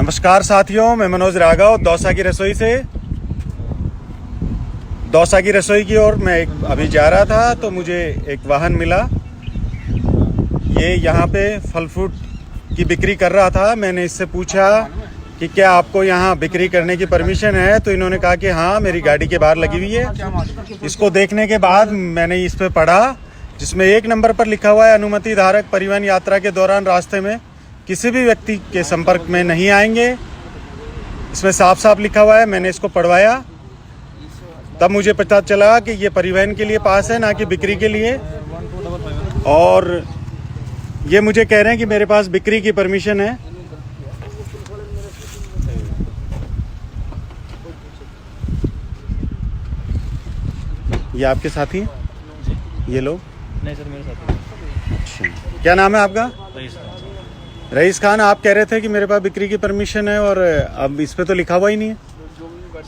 नमस्कार साथियों, मैं मनोज राघव दौसा की रसोई से। दौसा की रसोई की ओर मैं अभी जा रहा था तो मुझे एक वाहन मिला। ये यहाँ पे फल फ्रूट की बिक्री कर रहा था। मैंने इससे पूछा कि क्या आपको यहाँ बिक्री करने की परमिशन है, तो इन्होंने कहा कि हाँ, मेरी गाड़ी के बाहर लगी हुई है। इसको देखने के बाद मैंने इस पे पढ़ा, जिसमें 1 नंबर पर लिखा हुआ है, अनुमति धारक परिवहन यात्रा के दौरान रास्ते में किसी भी व्यक्ति के संपर्क में नहीं आएंगे। इसमें साफ साफ लिखा हुआ है। मैंने इसको पढ़वाया, तब मुझे पता चला कि ये परिवहन के लिए पास है, ना कि बिक्री के लिए। और ये मुझे कह रहे हैं कि मेरे पास बिक्री की परमिशन है। ये आपके साथी हैं? ये लोग? नहीं सर, मेरे साथी। अच्छा, क्या नाम है आपका? रईस खान। आप कह रहे थे कि मेरे पास बिक्री की परमिशन है, और अब इस पे तो लिखा हुआ ही नहीं है।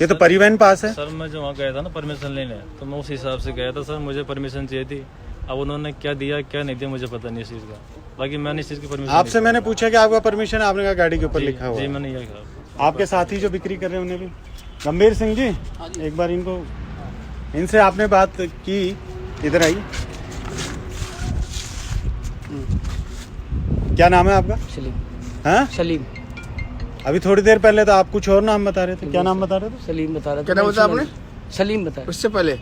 ये तो परिवहन पास है। सर मैं जो वहाँ गया था ना परमिशन लेने, तो मैं उस हिसाब से गया था। सर मुझे परमिशन चाहिए थी। अब उन्होंने क्या दिया क्या नहीं दिया मुझे पता नहीं इस चीज़ का। बाकी मैंने इस चीज़ की परमिशन आपसे मैंने पूछा कि आपका परमिशन है, आपने कहा गाड़ी के ऊपर लिखा हुआ जी, है। मैंने यही कहा। आपके साथी जो बिक्री कर रहे हैं उन्हें भी। गंभीर सिंह जी, एक बार इनसे आपने बात की, इधर आइए। क्या नाम है आपका? सलीम। हाँ, सलीम। अभी थोड़ी देर पहले तो आप कुछ और नाम बता रहे थे। क्या नाम बता रहे थे? सलीम बता रहा था। क्या नाम बताया आपने? सलीम बता रहा। उससे पहले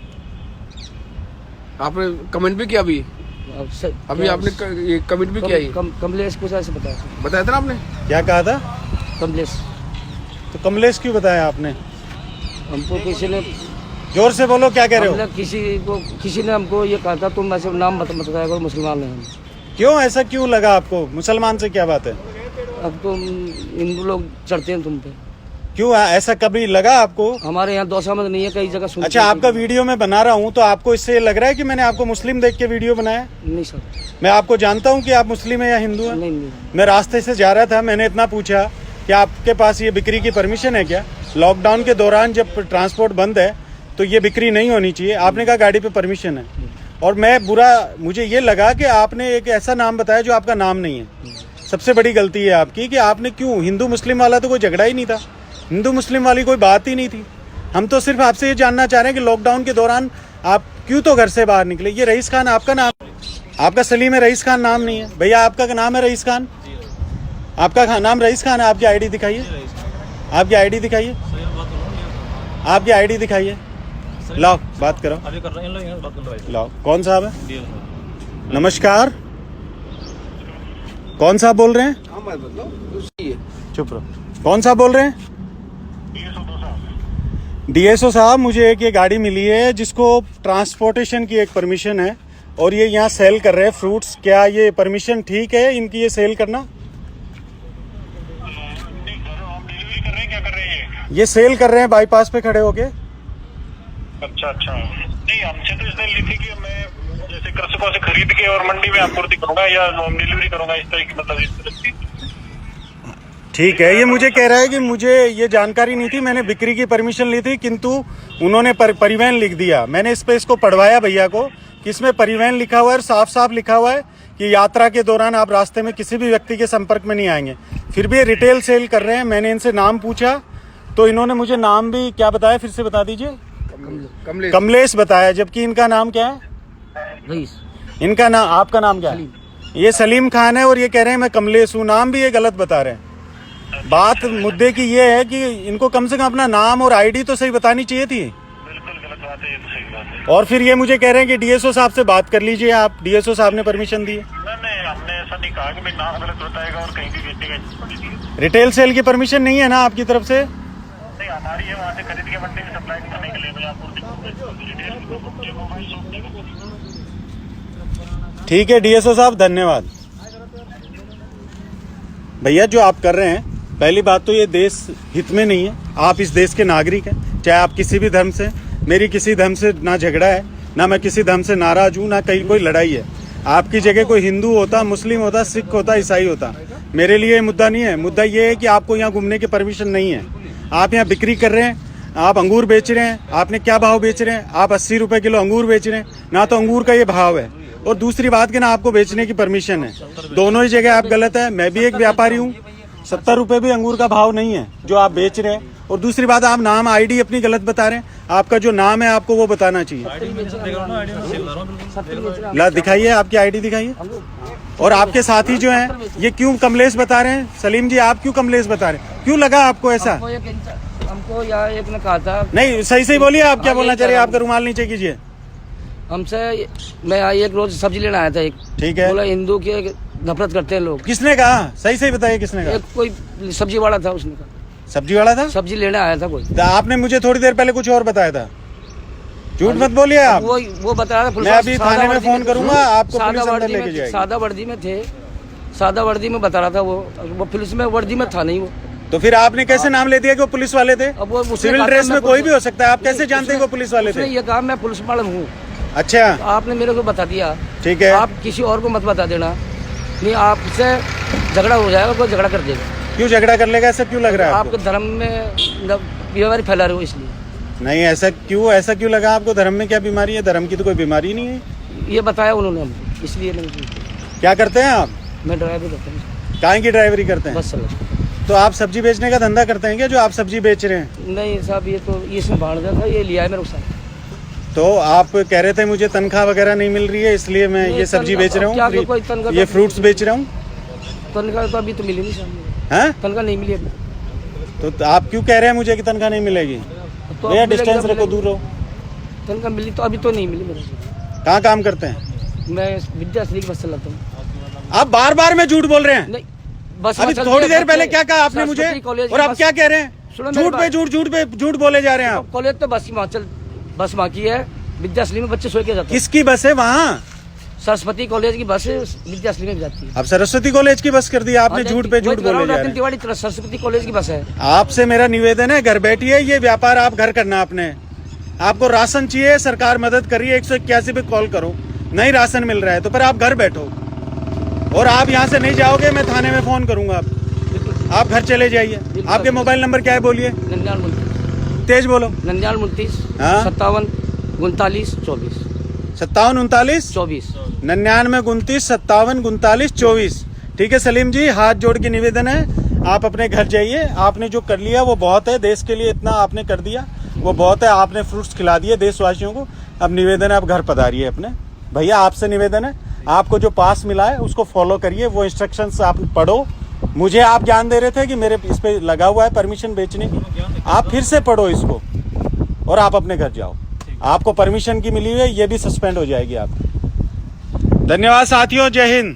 आपने कमेंट भी किया। अभी आपने ये कमेंट भी किया। कमलेश कुछ ऐसे बताया था ना आपने? क्या कहा था? कमलेश। तो कमलेश क्यों बताया आपने? हमको किसी ने, जोर से बोलो, क्या कह रहे हो? किसी ने हमको ये कहा था तुम ऐसे नाम मत बताया करो, मुसलमान है हम। क्यों, ऐसा क्यों लगा आपको? मुसलमान से क्या बात है? अब तो हिंदू लोग चढ़ते हैं तुम पे। क्यों ऐसा कभी लगा आपको? हमारे यहाँ दौसा में नहीं है, कई जगह सुनते। अच्छा, आपका वीडियो मैं बना रहा हूँ तो आपको इससे लग रहा है कि मैंने आपको मुस्लिम देख के वीडियो बनाया? नहीं सर, मैं आपको जानता हूँ कि आप मुस्लिम है या हिंदू है। नहीं। मैं रास्ते से जा रहा था, मैंने इतना पूछा कि आपके पास ये बिक्री की परमिशन है क्या? लॉकडाउन के दौरान जब ट्रांसपोर्ट बंद है तो ये बिक्री नहीं होनी चाहिए। आपने कहा गाड़ी पे परमिशन है, और मुझे ये लगा कि आपने एक ऐसा नाम बताया जो आपका नाम नहीं है। सबसे बड़ी गलती है आपकी कि आपने क्यों, हिंदू मुस्लिम वाला तो कोई झगड़ा ही नहीं था, हिंदू मुस्लिम वाली कोई बात ही नहीं थी। हम तो सिर्फ आपसे ये जानना चाह रहे हैं कि लॉकडाउन के दौरान आप क्यों तो घर से बाहर निकले। ये रईस खान आपका नाम, आपका सलीम है, रईस खान नाम नहीं है। भैया आपका नाम है रईस खान? आपका नाम रईस खान है? आपकी आईडी दिखाइए, आपकी आईडी दिखाइए, आपकी आईडी दिखाइए। लाओ बात करो। अभी कर रहे हैं, बात कर रहे हैं। लाओ। कौन साहब है? नमस्कार, कौन साहब बोल रहे हैं? चुप रहो। कौन साहब बोल रहे हैं? डीएसओ साहब, मुझे एक ये गाड़ी मिली है जिसको ट्रांसपोर्टेशन की एक परमिशन है, और ये यहाँ सेल कर रहे हैं फ्रूट्स। क्या ये परमिशन ठीक है इनकी, ये सेल करना? ये सेल कर रहे हैं बाईपास पे खड़े होके। अच्छा, नहीं हमसे तो इसने ली थी कि मैं जैसे कृषकों से खरीद के और मंडी में आपूर्ति करूंगा या होम डिलीवरी करूंगा, इस तरह की, मतलब इस तरह की। ठीक है। ये मुझे कह रहा है कि मुझे ये जानकारी नहीं थी, मैंने बिक्री की परमिशन ली थी, किंतु उन्होंने परिवहन लिख दिया। मैंने इस पे इसको पढ़वाया भैया को कि इसमें परिवहन लिखा हुआ है, और साफ साफ लिखा हुआ है कि यात्रा के दौरान आप रास्ते में किसी भी व्यक्ति के संपर्क में नहीं आएंगे। फिर भी ये रिटेल सेल कर रहे हैं। मैंने इनसे नाम पूछा तो इन्होंने मुझे नाम भी क्या बताया, फिर से बता दीजिए। कमलेश बताया, जबकि इनका नाम क्या है? रईस। इनका नाम, आपका नाम क्या है? ये सलीम खान है, और ये कह रहे हैं मैं कमलेश हूँ। नाम भी ये गलत बता रहे हैं। बात मुद्दे की ये है कि इनको कम से कम अपना नाम और आईडी तो सही बतानी चाहिए थी। बिल्कुल गलत बात है, ये तो सही बात है। और फिर ये मुझे कह रहे हैं कि डीएसओ साहब से बात कर लीजिए आप, डीएसओ साहब ने परमिशन दी है। नहीं, हमने ऐसा नहीं कहा कि मैं नाम गलत बताएगा और कहीं भी बेचेगा। रिटेल सेल की परमिशन नहीं है ना आपकी तरफ से? नहीं, हमारी है, वहाँ से खरीद के मंडी में सप्लाई करने के लिए मैं आपूर्ति ठीक है डीएसओ साहब, धन्यवाद। भैया जो आप कर रहे हैं, पहली बात तो ये देश हित में नहीं है। आप इस देश के नागरिक हैं, चाहे आप किसी भी धर्म से। मेरी किसी धर्म से ना झगड़ा है, ना मैं किसी धर्म से नाराज हूँ, ना कहीं कोई लड़ाई है। आपकी जगह कोई हिंदू होता, मुस्लिम होता, सिख होता, ईसाई होता, मेरे लिए ये मुद्दा नहीं है। मुद्दा ये है कि आपको यहाँ घूमने की परमिशन नहीं है। आप यहाँ बिक्री कर रहे हैं, आप अंगूर बेच रहे हैं। आपने क्या भाव बेच रहे हैं? आप 80 रुपए किलो अंगूर बेच रहे हैं। ना तो अंगूर का ये भाव है, और दूसरी बात कि ना आपको बेचने की परमिशन है। दोनों ही जगह आप गलत है। मैं भी एक व्यापारी हूँ, 70 रुपए भी अंगूर का भाव नहीं है जो आप बेच रहे हैं। और दूसरी बात, आप नाम आईडी अपनी गलत बता रहे हैं। आपका जो नाम है आपको वो बताना चाहिए। ला दिखाइए, आपकी आईडी दिखाइए। और आपके साथी जो हैं ये क्यों कमलेश बता रहे हैं? सलीम जी, आप क्यों कमलेश बता रहे हैं? क्यों लगा आपको ऐसा? हमको यहाँ एक ने कहा था, नहीं, सही सही बोलिए, आप क्या बोलना चाह रहे हैं? आपका रुमाल नीचे कीजिए। हमसे मैं यहाँ एक रोज सब्जी लेने आया था, एक ठीक है। बोला हिंदू के नफरत करते हैं लोग। किसने कहा? सही सही बताइए, किसने कहा? एक कोई सब्जी वाला था, उसने कहा। सब्जी वाला था? सब्जी लेने आया था कोई। तो आपने मुझे थोड़ी देर पहले कुछ और बताया था। झूठ मत बोलिए आप। वो बता रहा था। मैं अभी थाने में फोन करूंगा, आपको पुलिस अंदर लेके जाएगी। सादा वर्दी में थे, सादा वर्दी में बता रहा था वो पुलिस में वर्दी में था नहीं वो। तो फिर आपने कैसे नाम ले दिया कि वो पुलिस वाले थे? अब वो सिविल ड्रेस में कोई भी हो सकता है, आप कैसे जानते हैं वो पुलिस वाले थे? ये कहा मैं पुलिस वाला हूँ। अच्छा, आपने मेरे को बता दिया, ठीक है। आप किसी और को मत बता देना, नहीं आपसे झगड़ा हो जाएगा, कोई झगड़ा कर देगा। क्यों झगड़ा कर लेगा? ऐसा क्यों लग रहा है आपको? आपके धर्म में बीमारी फैला रहे हो इसलिए। नहीं, ऐसा क्यों लगा आपको? धर्म में क्या बीमारी है? धर्म की तो कोई बीमारी नहीं है। ये बताया उन्होंने हमको, इसलिए मैंने। क्या करते हैं आप? मैं ड्राइवर करता हूँ। काहे की ड्राइवरी करते हैं? बस चलो। तो आप सब्जी बेचने का धंधा करते हैं क्या, जो आप सब्जी बेच रहे हैं? नहीं साहब, ये तो इसमें बांध था, ये लिया है मेरे साथ। तो आप कह रहे थे मुझे तनख्वाह वगैरह नहीं मिल रही है, इसलिए मैं ये सब्जी बेच रहा हूँ, ये फ्रूट्स बेच रहा हूँ। तनख्वाह तो अभी तो मिली नहीं साहब। हैं? तनख्वाह नहीं मिली अभी। तो आप क्यों कह रहे हैं मुझे कि तनख्वाह नहीं मिलेगी? तो भैया डिस्टेंस रखो, दूर रहो। तनख्वाह मिली तो अभी तो नहीं मिली मेरे। कहाँ काम करते हैं? मैं विद्याश्री की बस चलाता हूँ। आप बार बार में झूठ बोल रहे हैं। नहीं, बस अभी थोड़ी देर पहले क्या कहा आपने मुझे, और आप क्या कह रहे हैं? झूठ पे झूठ बोले जा रहे हैं आप। कॉलेज तो बस वहाँ की है, विद्याश्री में बच्चे सो के जाते हैं। किसकी बस है वहाँ? सरस्वती कॉलेज की बस विद्याश्री में जाती है। अब सरस्वती कॉलेज की बस कर दी आपने, झूठ पे झूठ बोले जा रहे हैं। सरस्वती कॉलेज की बस है। आपसे मेरा निवेदन है, घर बैठिए, ये व्यापार आप घर करना अपने। आपको राशन चाहिए, सरकार मदद कर रही है, 181 पे कॉल करो। नहीं राशन मिल रहा है तो फिर आप घर बैठो, और आप यहाँ से नहीं जाओगे, मैं थाने में फोन करूंगा। आप घर चले जाइए। आपके मोबाइल नंबर क्या है बोलिए? 99 तेज बोलो। 99 हाँ? 57 39 24 57 39 24 99 29 57 39 24। ठीक है सलीम जी, हाथ जोड़ के निवेदन है, आप अपने घर जाइए। आपने जो कर लिया वो बहुत है, देश के लिए इतना आपने कर दिया वो बहुत है। आपने फ्रूट्स खिला दिए देशवासियों को। अब निवेदन है, आप घर पधारिए अपने। भैया आपसे निवेदन है, आपको जो पास मिला है उसको फॉलो करिए, वो इंस्ट्रक्शंस आप पढ़ो। मुझे आप ज्ञान दे रहे थे कि मेरे इस पे लगा हुआ है परमिशन बेचने की, आप फिर से पढ़ो इसको और आप अपने घर जाओ। आपको परमिशन की मिली हुई है, ये भी सस्पेंड हो जाएगी आपकी। धन्यवाद साथियों, जय हिंद।